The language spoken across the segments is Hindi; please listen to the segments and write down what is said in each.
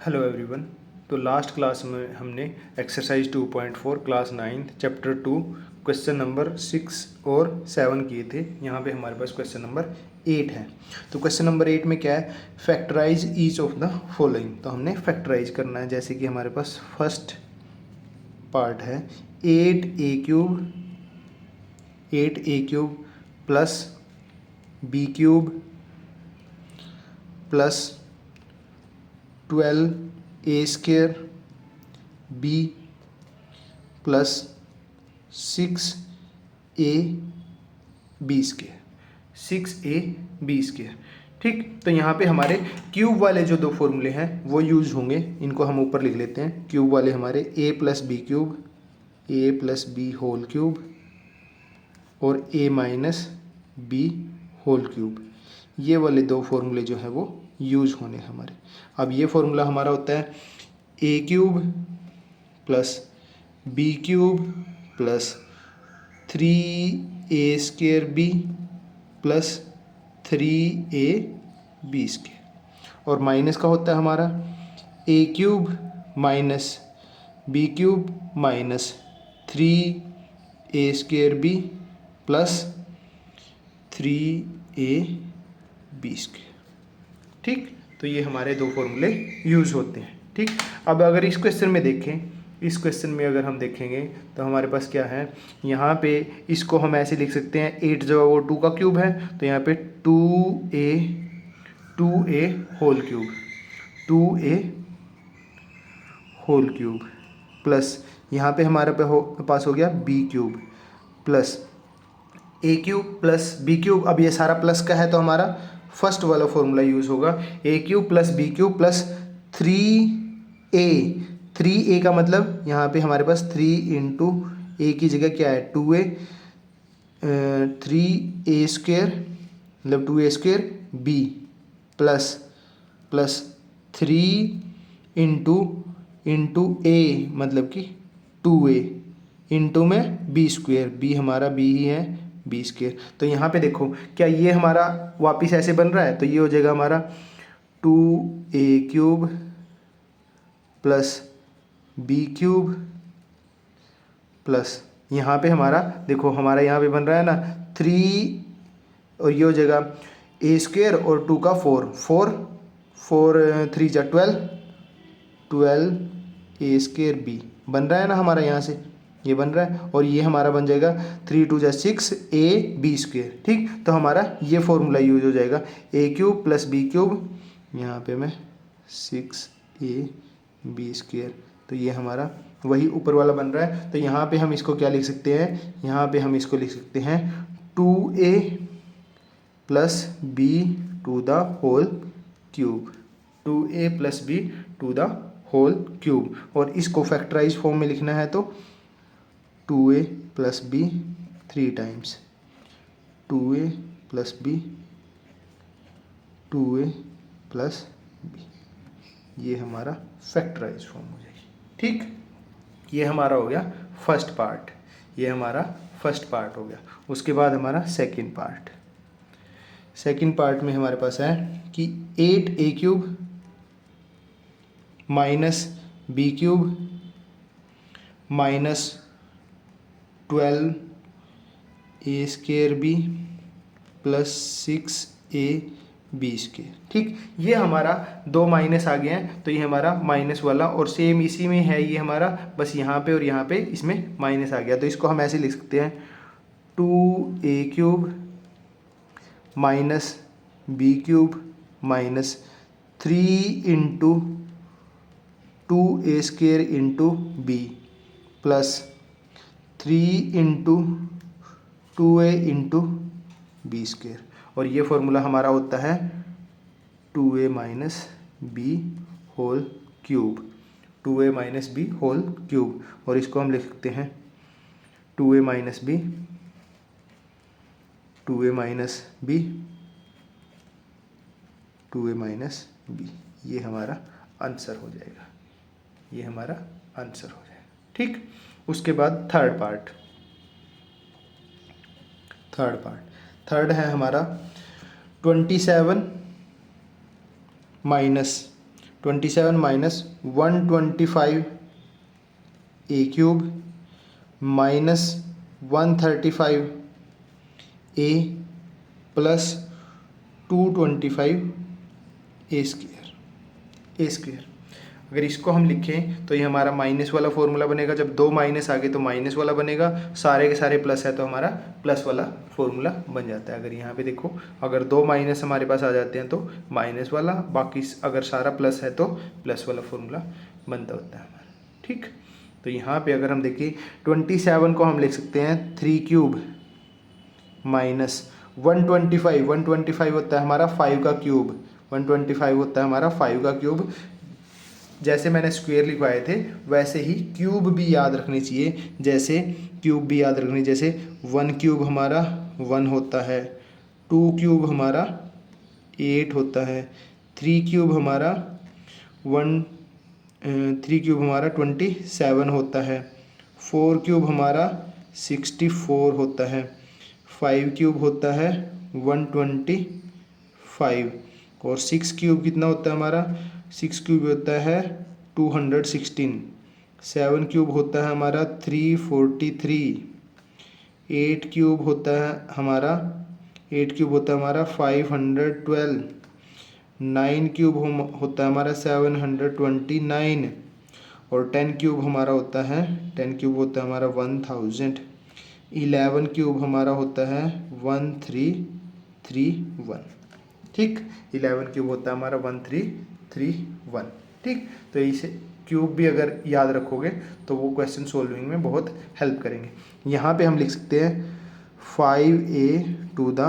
Hello everyone. तो लास्ट क्लास में हमने exercise 2.4 class 9 chapter 2 question number 6 और 7 किए थे। यहाँ पे हमारे पास क्वेश्चन नंबर 8 है। तो क्वेश्चन नंबर 8 में क्या है, factorize each of the following. तो हमने फैक्टराइज करना है। जैसे कि हमारे पास फर्स्ट पार्ट है 8a³ plus b³ plus 12a² b plus 6ab²। ठीक, तो यहाँ पे हमारे क्यूब वाले जो दो फॉर्मूले हैं वो यूज होंगे। इनको हम ऊपर लिख लेते हैं। क्यूब वाले हमारे a+b³ और a-b। ये वाले दो फॉर्मूले जो हैं वो यूज होने हमारे। अब ये फॉर्मूला हमारा होता है a³ plus b³ plus 3a² plus 3ab²। और माइनस का होता है हमारा a³ minus b³ minus 3a² plus 3ab²। ठीक, तो ये हमारे दो फॉर्मूले यूज़ होते हैं। ठीक, अब अगर इस क्वेश्चन में देखें, इस क्वेश्चन में अगर हम देखेंगे तो हमारे पास क्या है, यहाँ पे इसको हम ऐसे लिख सकते हैं 8 जो है वो 2 का क्यूब है, तो यहाँ पे 2a होल क्यूब प्लस यहाँ पे हमारे पास हो गया b³ plus a³ plus b³। अब ये सारा प्लस का है तो हमारा फर्स्ट वाला फॉर्मूला यूज़ होगा a³ plus b³ plus 3a का मतलब यहाँ पे हमारे पास 3 इंटू ए की जगह क्या है 2a, 3a² मतलब 2a² b plus 3 into a मतलब कि 2a इंटू में b²। हमारा b ही है b²। तो यहाँ पे देखो क्या ये हमारा वापस ऐसे बन रहा है, तो ये हो जाएगा हमारा 2a³ प्लस b³ प्लस यहाँ पे हमारा देखो हमारा यहाँ पे बन रहा है ना 3, और ये हो जाएगा a² और 2 का 4 3 जा 12a² बन रहा है ना हमारा, यहाँ से ये बन रहा है। और ये हमारा बन जाएगा 3 2 जा 6ab²। ठीक, तो हमारा ये फॉर्मूला यूज हो जाएगा a³ प्लस b³, यहाँ पे मैं 6ab²। तो ये हमारा वही ऊपर वाला बन रहा है। तो यहाँ पे हम इसको क्या लिख सकते हैं, यहाँ पे हम इसको लिख सकते हैं 2a plus b to the whole cube, 2a plus b to the whole cube. और इसको फैक्टराइज फॉर्म में लिखना है तो 2a plus b 3 times 2a plus b 2a plus b, ये हमारा फैक्टराइज फॉर्म हो जाएगी। ठीक, ये हमारा हो गया फर्स्ट पार्ट, ये हमारा फर्स्ट पार्ट हो गया। उसके बाद हमारा सेकंड पार्ट में हमारे पास है कि 8a³ minus b³ minus 12a² plus 6ab²। ठीक, ये हमारा दो माइनस आ गए हैं, तो ये हमारा माइनस वाला, और सेम इसी में है ये हमारा, बस यहाँ पे और यहाँ पे इसमें माइनस आ गया। तो इसको हम ऐसे लिख सकते हैं 2a³ minus b³ minus 3 into 2a² into b plus 3 into 2a into b²। और ये फॉर्मूला हमारा होता है 2a minus b whole cube, 2a minus b whole cube. और इसको हम लिख सकते हैं 2a minus b 2a minus b 2a minus b, ये हमारा आंसर हो जाएगा, ये हमारा आंसर हो जाएगा। ठीक, उसके बाद थर्ड है हमारा 27 माइनस 27 माइनस 125 ए क्यूब माइनस 135 ए प्लस 225 ए स्क्वेयर। अगर इसको हम लिखें तो ये हमारा माइनस वाला फॉर्मूला बनेगा। जब दो माइनस आ गए तो माइनस वाला बनेगा, सारे के सारे प्लस है तो हमारा प्लस वाला फॉर्मूला बन जाता है। अगर यहाँ पे देखो, अगर दो माइनस हमारे पास आ जाते हैं तो माइनस वाला, बाकी अगर सारा प्लस है तो प्लस वाला फॉर्मूला बनता होता है हमारा। ठीक, तो यहाँ पे अगर हम देखें 27 को हम लिख सकते हैं 3 क्यूब माइनस 125 होता है हमारा 5 का क्यूब, 125 होता है हमारा 5 का क्यूब। जैसे मैंने स्क्वायर लिखवाए थे वैसे ही क्यूब भी याद रखनी चाहिए, जैसे क्यूब भी याद रखनी, जैसे 1 क्यूब हमारा 1 होता है, 2 क्यूब हमारा 8 होता है, 3 क्यूब हमारा 27 होता है, 4 क्यूब हमारा 64 होता है, 5 क्यूब होता है 125 और 6 क्यूब कितना होता है हमारा, 6 क्यूब होता है 216, 7 क्यूब होता है हमारा 343, 8 क्यूब होता है हमारा 512, 9 क्यूब होता है हमारा 729 और 10 क्यूब हमारा होता है हमारा 1000, 11 क्यूब हमारा होता है 1331। ठीक, 11 क्यूब होता है हमारा 1331। ठीक, तो इसे क्यूब भी अगर याद रखोगे तो वो क्वेश्चन सोल्विंग में बहुत हेल्प करेंगे। यहाँ पे हम लिख सकते हैं 5a टू द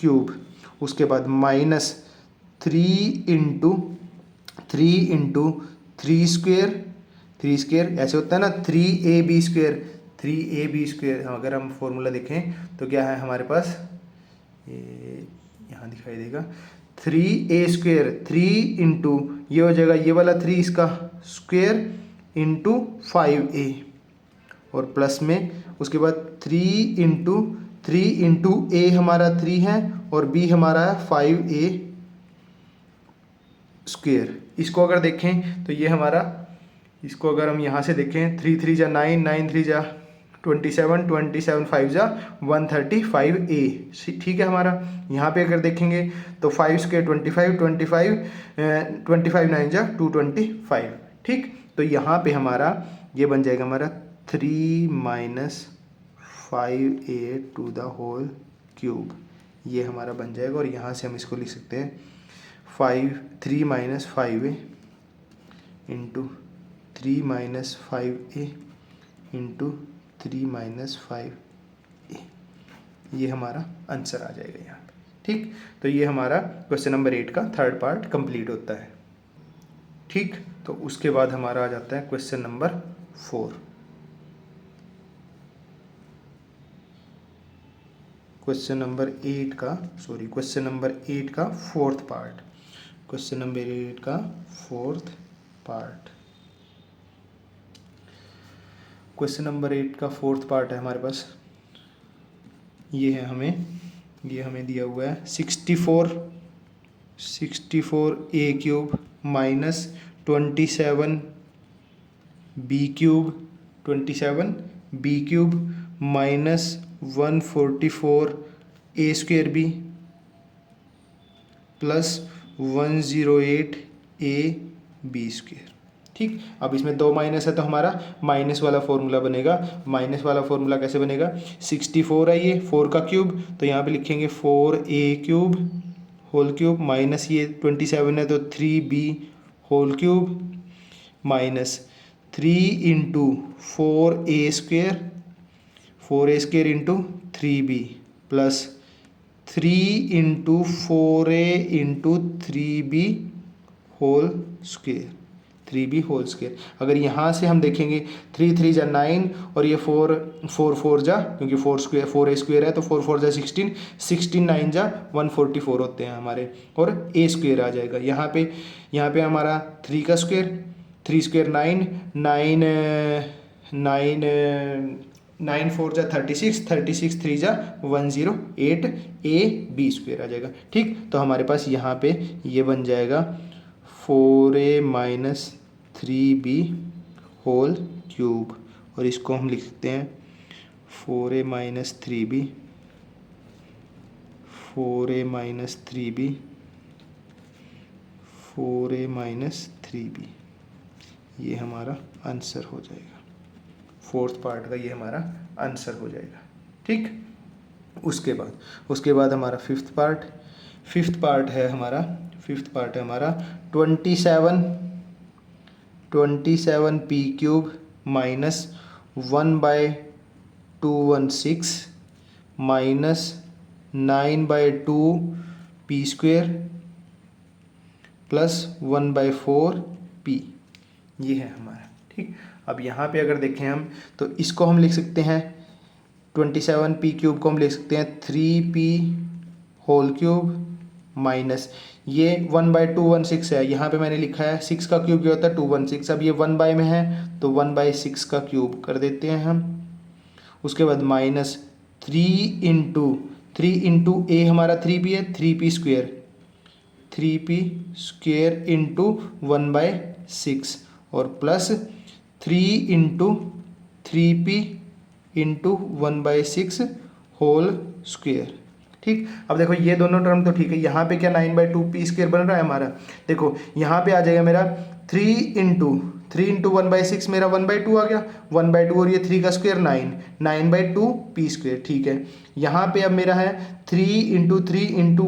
क्यूब, उसके बाद माइनस 3 इंटू 3 स्क्वेयर ऐसे होता है ना, 3ab स्क्वेयर। अगर हम फॉर्मूला देखें तो क्या है हमारे पास, यहाँ दिखाई देगा 3a स्क्वेयर, 3 इंटू ये हो जाएगा ये वाला 3 इसका स्क्वेयर इंटू 5a और प्लस में उसके बाद 3 इंटू a हमारा 3 है और b हमारा है 5a स्क्वेयर। इसको अगर देखें तो ये हमारा, इसको अगर हम यहाँ से देखें 3 3 जा 9, 9 3 जा 27, 27 5 जा 135a। ठीक है, हमारा यहाँ पे अगर देखेंगे तो 5 स्क्वेयर 25 9 जा 225। ठीक, तो यहाँ पे हमारा ये बन जाएगा हमारा 3 minus 5a to the whole cube, ये हमारा बन जाएगा। और यहाँ से हम इसको लिख सकते हैं 3 minus 5a into 3 minus 5a into 3 minus 5a, ये हमारा आंसर आ जाएगा यहाँ पे। ठीक, तो ये हमारा क्वेश्चन नंबर 8 का थर्ड पार्ट कंप्लीट होता है। ठीक, तो उसके बाद हमारा आ जाता है क्वेश्चन नंबर 4। क्वेश्चन नंबर 8 का फोर्थ पार्ट, क्वेश्चन नंबर 8 का फोर्थ पार्ट। क्वेश्चन नंबर 8 का फोर्थ पार्ट है हमारे पास, ये है हमें दिया हुआ है 64a cube minus 27b cube minus 144a square B plus 108ab square. ठीक, अब इसमें दो माइनस है तो हमारा माइनस वाला फॉर्मूला बनेगा। माइनस वाला फॉर्मूला कैसे बनेगा, 64 है ये 4 का क्यूब तो यहाँ पे लिखेंगे 4a cube whole cube minus ये 27 है तो 3b whole cube minus 3 into 4a square into 3b plus 3 into 4a into 3b whole square, 3b whole square. अगर यहाँ से हम देखेंगे 3 3 जा 9 और ये 4 जा, क्योंकि 4a स्क्वेयर है तो 4 4 जा 16 9 जा 144 होते हैं हमारे, और a स्क्वेयर आ जाएगा। यहाँ पे हमारा 3 का स्क्वेयर, 3 स्क्वेयर 9 4 जा 36 3 जा 108ab स्क्वेयर आ जाएगा। ठीक, तो हमारे पास यहाँ पे ये बन जाएगा 4a minus 3b whole cube, और इसको हम लिख सकते हैं 4a minus 3b, 4a minus 3b, 4a minus 3b। ये हमारा आंसर हो जाएगा, फोर्थ पार्ट का ये हमारा आंसर हो जाएगा। ठीक, उसके बाद हमारा फिफ्थ पार्ट है हमारा 27p cube minus 1/216 minus 9/2p square plus 1/4p, ये है हमारा। ठीक, अब यहाँ पे अगर देखें हम तो इसको हम लिख सकते हैं 27p क्यूब को हम लिख सकते हैं 3p होल क्यूब माइनस ये 1/216 है, यहाँ पे मैंने लिखा है 6 का क्यूब क्या होता है 216, अब ये 1 बाय में है तो 1/6 का क्यूब कर देते हैं हम। उसके बाद माइनस 3 इंटू ए हमारा 3p है, 3p स्क्वेयर इंटू 1/6 और plus 3 into 3p into 1/6 whole square. ठीक, अब देखो ये दोनों टर्म तो ठीक है, यहाँ पे क्या 9/2p स्क्वेयर बन रहा है हमारा, देखो यहाँ पे आ जाएगा मेरा 3 इंटू 1/6 मेरा 1/2 आ गया, 1/2 और ये 3 का स्क्वेयर 9/2p स्क्वेयर। ठीक है, यहाँ पे अब मेरा है 3 इंटू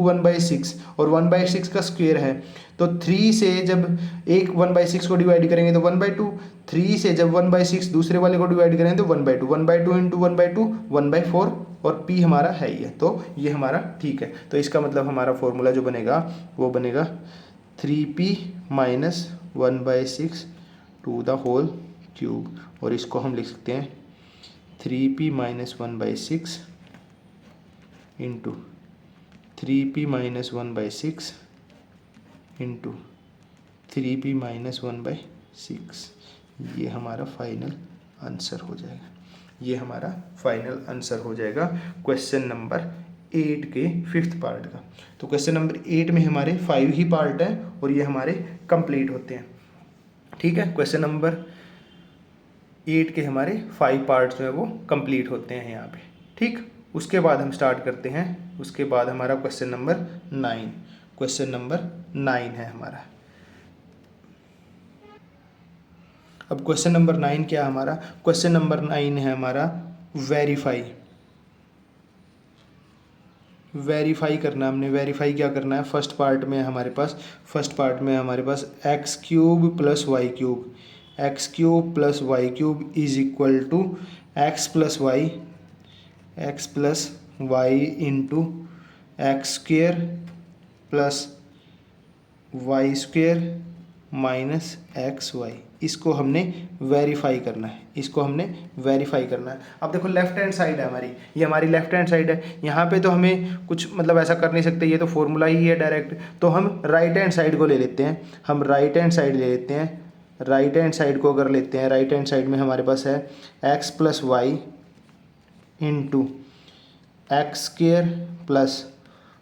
1/6 और 1/6 का स्क्वेयर है, तो 3 से जब एक 1/6 को डिवाइड करेंगे तो 1/2, 3 से जब 1/6 दूसरे वाले को डिवाइड करेंगे तो 1/2, 1/2 इंटू 1/2 1/4 और p हमारा है ही है, तो ये हमारा ठीक है। तो इसका मतलब हमारा फॉर्मूला जो बनेगा वो बनेगा 3p minus 1/6 to the whole cube, और इसको हम लिख सकते हैं 3p minus 1/6 into 3p minus 1/6 into 3p minus 1/6, ये हमारा फाइनल आंसर हो जाएगा। ये हमारा फाइनल आंसर हो जाएगा क्वेश्चन नंबर 8 के फिफ्थ पार्ट का। तो क्वेश्चन नंबर 8 में हमारे 5 ही पार्ट हैं और ये हमारे कंप्लीट होते हैं। ठीक है, क्वेश्चन नंबर 8 के हमारे 5 पार्ट्स जो है वो कंप्लीट होते हैं यहाँ पे। ठीक, उसके बाद हम स्टार्ट करते हैं, उसके बाद हमारा क्वेश्चन नंबर 9 है हमारा। अब क्वेश्चन नंबर 9 क्या है हमारा, क्वेश्चन नंबर 9 है हमारा वेरीफाई करना। हमने वेरीफाई क्या करना है, फर्स्ट पार्ट में हमारे पास x cube plus y cube is equal to x plus y into x square plus y square minus x y. इसको हमने वेरीफाई करना है, अब देखो लेफ्ट हैंड साइड है हमारी, ये हमारी लेफ्ट हैंड साइड है, यहाँ पे तो हमें कुछ मतलब ऐसा कर नहीं सकते, ये तो फॉर्मूला ही है डायरेक्ट, तो हम राइट हैंड साइड को ले लेते हैं, राइट हैंड साइड को अगर लेते हैं, राइट हैंड साइड में हमारे पास है x plus y into x square plus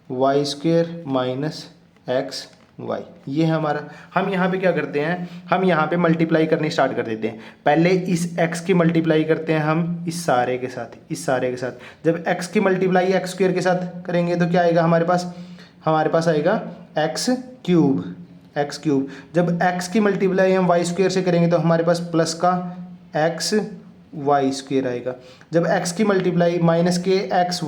y square minus x y, ये है हमारा। हम यहाँ पे क्या करते हैं, हम यहाँ पे मल्टीप्लाई करनी स्टार्ट कर देते हैं। पहले इस x की मल्टीप्लाई करते हैं हम इस सारे के साथ। जब x की मल्टीप्लाई एक्स स्क्वेयर के साथ करेंगे तो क्या आएगा हमारे पास आएगा एक्स क्यूब। जब x की मल्टीप्लाई हम वाई स्क्वेयर से करेंगे तो हमारे पास प्लस का एक्स वाई स्क्वेयर आएगा। जब x की मल्टीप्लाई माइनस के एक्स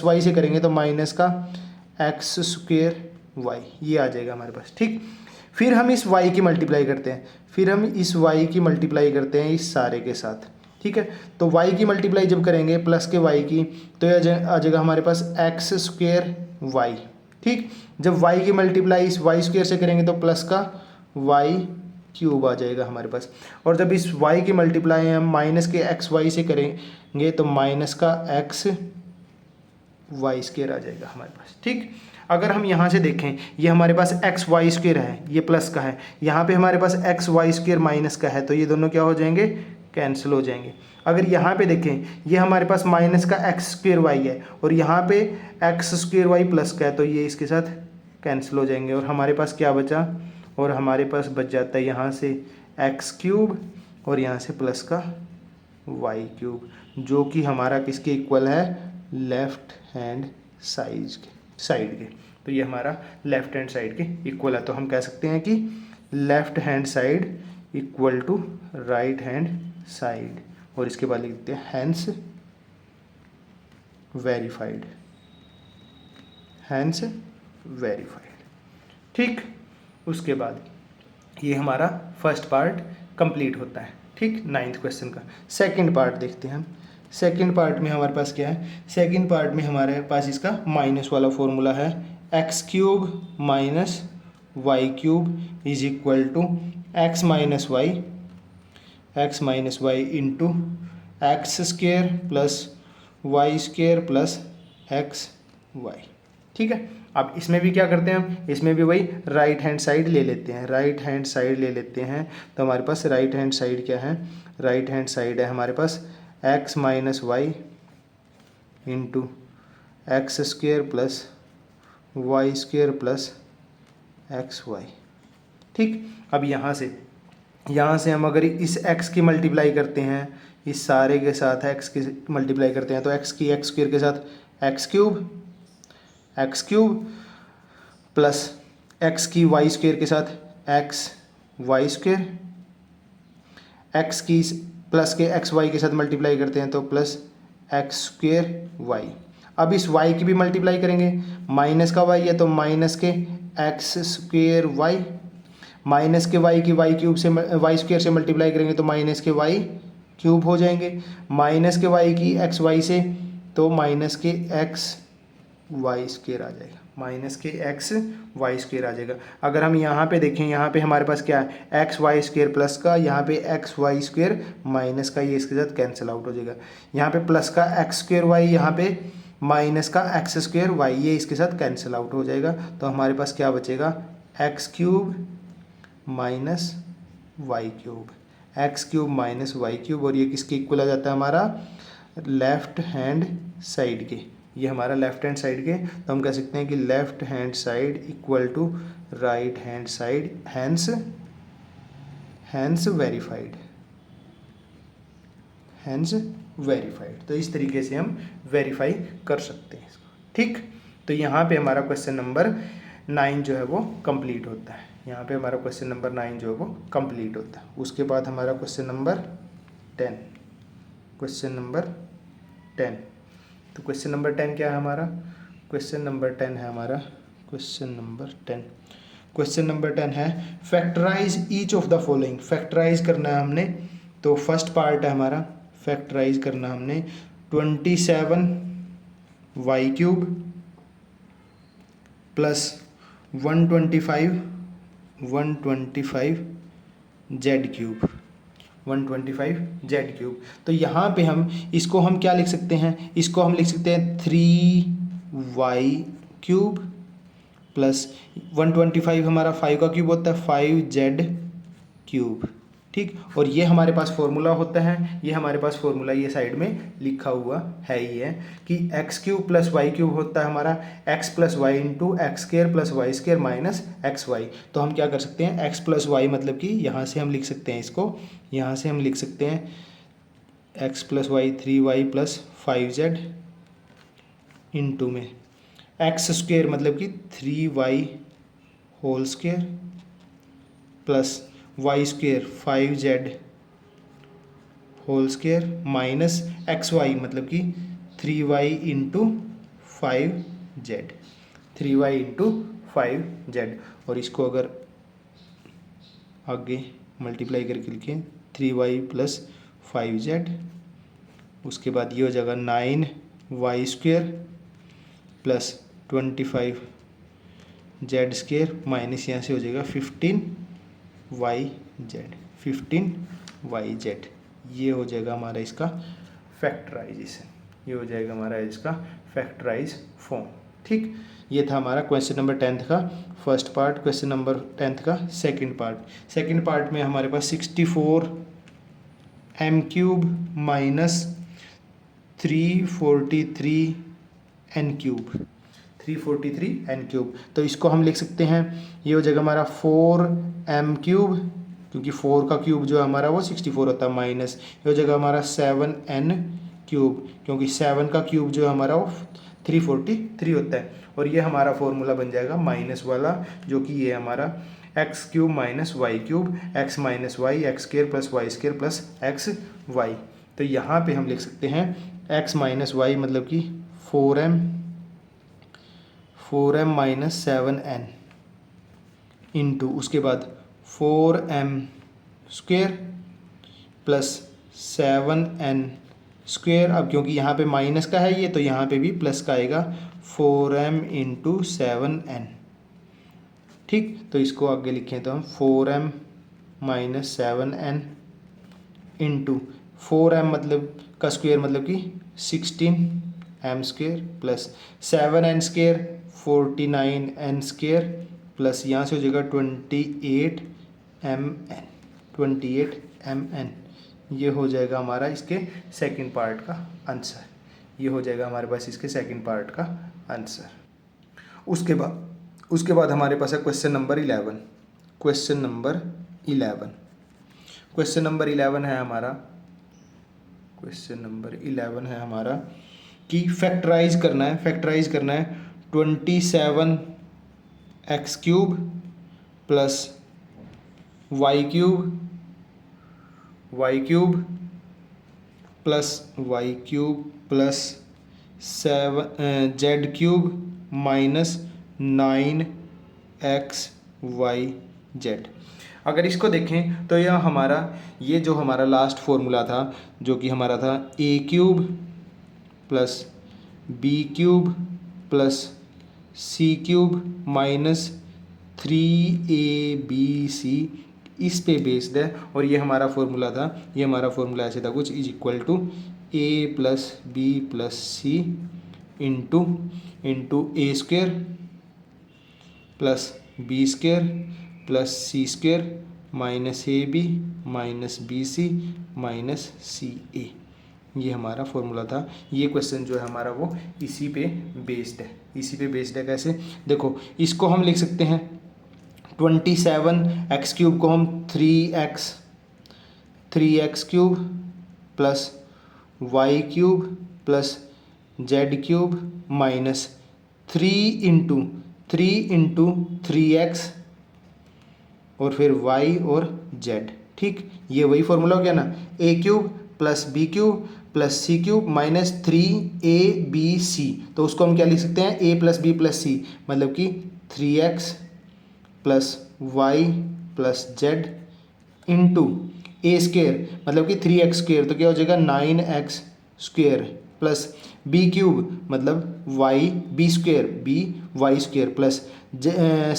वाई से करेंगे तो माइनस का एक्स स्क्वेयर y, ये आ जाएगा हमारे पास। ठीक, फिर हम इस y की मल्टीप्लाई करते हैं, इस सारे के साथ। ठीक है, तो y की मल्टीप्लाई जब करेंगे प्लस के y की तो ये आ जाएगा हमारे पास एक्स स्क्वेयर y। ठीक, जब y की मल्टीप्लाई इस y स्क्वेयर से करेंगे तो प्लस का y क्यूब आ जाएगा हमारे पास, और जब इस y की मल्टीप्लाई हम माइनस के एक्स वाई से करेंगे तो माइनस का एक्स वाई स्क्वेयर आ जाएगा हमारे पास। ठीक, अगर हम यहाँ से देखें, ये हमारे पास एक्स वाई स्क्वेयर है, ये प्लस का है, यहाँ पे हमारे पास एक्स वाई स्क्वेयर माइनस का है, तो ये दोनों क्या हो जाएंगे, कैंसिल हो जाएंगे। अगर यहाँ पे देखें, ये हमारे पास माइनस का एक्स स्क्वेयर वाई है और यहाँ पे एक्स स्क्वेयर वाई प्लस का है, तो ये इसके साथ कैंसिल हो जाएंगे और हमारे पास क्या बचा, और हमारे पास बच जाता है यहाँ से एक्स क्यूब और यहाँ से प्लस का वाई क्यूब, जो कि हमारा किसके इक्वल है, लेफ्ट हैंड साइड के। तो ये हमारा लेफ्ट हैंड साइड के इक्वल है। तो हम कह सकते हैं कि left hand side equal to right hand side, और इसके बाद लिख देते हैं हैंस वेरीफाइड, हैंस वेरीफाइड। ठीक, उसके बाद ये हमारा फर्स्ट पार्ट कंप्लीट होता है। ठीक, 9th क्वेश्चन का सेकंड पार्ट देखते हैं हम। सेकंड पार्ट में हमारे पास क्या है, सेकंड पार्ट में हमारे पास इसका माइनस वाला फॉर्मूला है, x cube minus y cube is equal to x minus y into x square plus y square plus x y. ठीक है, अब इसमें भी क्या करते हैं हम, इसमें भी वही राइट हैंड साइड ले लेते हैं, राइट हैंड साइड ले लेते हैं। तो हमारे पास राइट हैंड साइड क्या है, राइट हैंड साइड है हमारे पास x minus y into x square plus y square plus x y. ठीक, अब यहाँ से हम अगर इस x की मल्टीप्लाई करते हैं, इस सारे के साथ x की मल्टीप्लाई करते हैं, तो x की एक्स स्क्वेयर के साथ एक्स क्यूब प्लस x की वाई स्क्वेयर के साथ एक्स वाई स्क्वेयर, x की प्लस के एक्स वाई के साथ मल्टीप्लाई करते हैं तो प्लस एक्स स्क्वेयर वाई। अब इस y की भी मल्टीप्लाई करेंगे, माइनस का y है तो माइनस के एक्स स्क्वेयर वाई, माइनस के y की वाई क्यूब से वाई स्क्वेयर से मल्टीप्लाई करेंगे तो माइनस के वाई क्यूब हो जाएंगे, माइनस के y की एक्स वाई से तो माइनस के एक्स वाई स्क्वेयर आ जाएगा, माइनस के एक्स वाई स्क्वेयर आ जाएगा। अगर हम यहाँ पे देखें, यहाँ पे हमारे पास क्या है, एक्स वाई स्क्वेयर प्लस का, यहाँ पे एक्स वाई स्क्वेयर माइनस का, ये इसके साथ कैंसिल आउट हो जाएगा। यहाँ पे प्लस का एक्स स्क्वेयर वाई, यहाँ पे माइनस का एक्स स्क्वेयर वाई, ये इसके साथ कैंसिल आउट हो जाएगा। तो हमारे पास क्या बचेगा, x cube minus y cube, x cube minus y cube, और ये किसके इक्वल आ जाता है, हमारा लेफ्ट हैंड साइड के, ये हमारा लेफ्ट हैंड साइड के। तो हम कह सकते हैं कि left hand side equal to right hand side, hence verified, hence verified. तो इस तरीके से हम वेरीफाई कर सकते हैं इसको। ठीक, तो यहाँ पे हमारा क्वेश्चन नंबर 9 जो है वो कंप्लीट होता है, यहाँ पे हमारा क्वेश्चन नंबर 9 जो है वो कंप्लीट होता है। उसके बाद हमारा क्वेश्चन नंबर 10, क्वेश्चन नंबर 10। तो क्वेश्चन नंबर 10 क्या है हमारा, क्वेश्चन नंबर 10 है हमारा, क्वेश्चन नंबर 10, क्वेश्चन नंबर 10 है factorize each of the following. Factorize करना है हमने, तो फर्स्ट पार्ट है हमारा, फैक्टराइज करना हमने 27 y cube plus 125 z cube, 125 z cube. तो यहाँ पे इसको हम क्या लिख सकते हैं, इसको हम लिख सकते हैं 3 वाई क्यूब प्लस 125 हमारा 5 का क्यूब होता है 5 जेड क्यूब। ठीक, और ये हमारे पास फॉर्मूला होता है, ये हमारे पास फॉर्मूला ये साइड में लिखा हुआ है ही है कि x cube plus y cube होता है हमारा x plus y into x square plus y square minus x y. तो हम क्या कर सकते हैं, एक्स प्लस वाई मतलब कि यहाँ से हम लिख सकते हैं इसको, यहाँ से हम लिख सकते हैं x plus y 3y plus 5z into में एक्स स्क्वेयर मतलब कि 3y whole square plus y square 5z whole square minus x y मतलब कि 3y into 5z, 3y into 5z। और इसको अगर आगे मल्टीप्लाई करके लिखें 3y प्लस 5z, उसके बाद ये हो जाएगा 9y square plus 25z square minus यहाँ से हो जाएगा 15yz, ये हो जाएगा हमारा इसका फैक्टराइजेशन, ये हो जाएगा हमारा इसका फैक्टराइज फॉर्म। ठीक, ये था हमारा क्वेश्चन नंबर 10 का फर्स्ट पार्ट। क्वेश्चन नंबर 10 का सेकंड पार्ट में हमारे पास 64 m cube minus 343 n cube, 343 n cube. तो इसको हम लिख सकते हैं, ये हो जाएगा हमारा 4m क्यूब, क्योंकि 4 का क्यूब जो है हमारा वो 64 होता है, माइनस ये हो जाएगा हमारा 7n क्यूब, क्योंकि 7 का क्यूब जो है हमारा वो 343 होता है। और ये हमारा फॉर्मूला बन जाएगा माइनस वाला, जो कि ये हमारा x cube minus y cube, x minus y, x square plus y square plus x y. तो यहाँ पे हम लिख सकते हैं एक्स माइनस वाई मतलब कि 4m माइनस 7n इंटू उसके बाद 4m square plus 7n square. अब क्योंकि यहाँ पे माइनस का है ये, तो यहाँ पे भी प्लस का आएगा 4m इंटू 7n। ठीक, तो इसको आगे लिखें तो हम 4m minus 7n into 4m मतलब का स्क्वेयर मतलब कि 16m square plus 7n square 49n square plus यहाँ से हो जाएगा 28mn। ये हो जाएगा हमारा इसके सेकंड पार्ट का आंसर। ये हो जाएगा हमारे पास इसके सेकंड पार्ट का आंसर। उसके बाद हमारे पास है क्वेश्चन नंबर 11। क्वेश्चन नंबर 11 है हमारा कि फैक्टराइज करना है 27x cube plus y cube plus 7 z cube minus 9xyz। अगर इसको देखें तो ये जो हमारा लास्ट फॉर्मूला था, जो कि हमारा था a cube plus b cube plus c cube minus 3abc, इस पे बेस्ड है। और ये हमारा फॉर्मूला ऐसे था कुछ is equal to a plus b plus c into a square plus b square plus c square minus a b minus b c minus c a. ये हमारा फॉर्मूला था। ये क्वेश्चन जो है हमारा वो इसी पे बेस्ड है। कैसे देखो, इसको हम लिख सकते हैं 27x क्यूब को हम 3x cube plus y cube plus z cube minus 3 into 3x और फिर y और z। ठीक, ये वही फॉर्मूला हो गया ना, a cube plus b cube plus c cube minus 3abc। तो उसको हम क्या लिख सकते हैं, a plus b plus c मतलब कि 3x plus y plus z into a square मतलब कि 3x स्क्वेयर, तो क्या हो जाएगा 9x square plus b cube मतलब y b square y square plus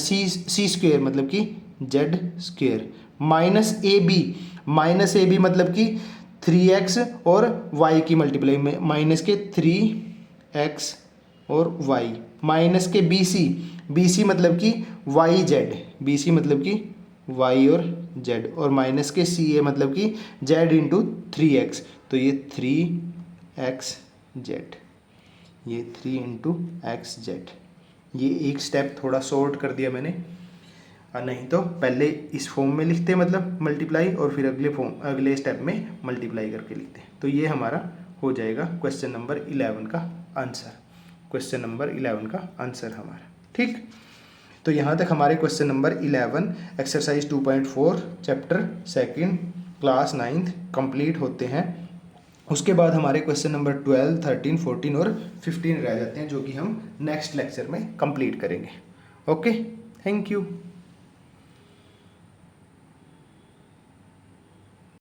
c square मतलब कि z square minus a b मतलब कि 3x और y की मल्टीप्लाई में माइनस के 3x और y माइनस के bc मतलब कि bc मतलब कि y और z और माइनस के ca मतलब कि z इंटू 3x। तो ये 3xz, ये 3 इंटू xz। ये एक स्टेप थोड़ा शॉर्ट कर दिया मैंने, नहीं तो पहले इस फॉर्म में लिखते मतलब मल्टीप्लाई और फिर अगले स्टेप में मल्टीप्लाई करके लिखते। तो ये हमारा हो जाएगा क्वेश्चन नंबर 11 का आंसर हमारा। ठीक, तो यहाँ तक हमारे question number 11 exercise 2.4 chapter 2 class 9th complete होते हैं। उसके बाद हमारे क्वेश्चन नंबर 12, 13, 14 और 15 रह जाते हैं, जो कि हम नेक्स्ट लेक्चर में कंप्लीट करेंगे। Okay, thank you.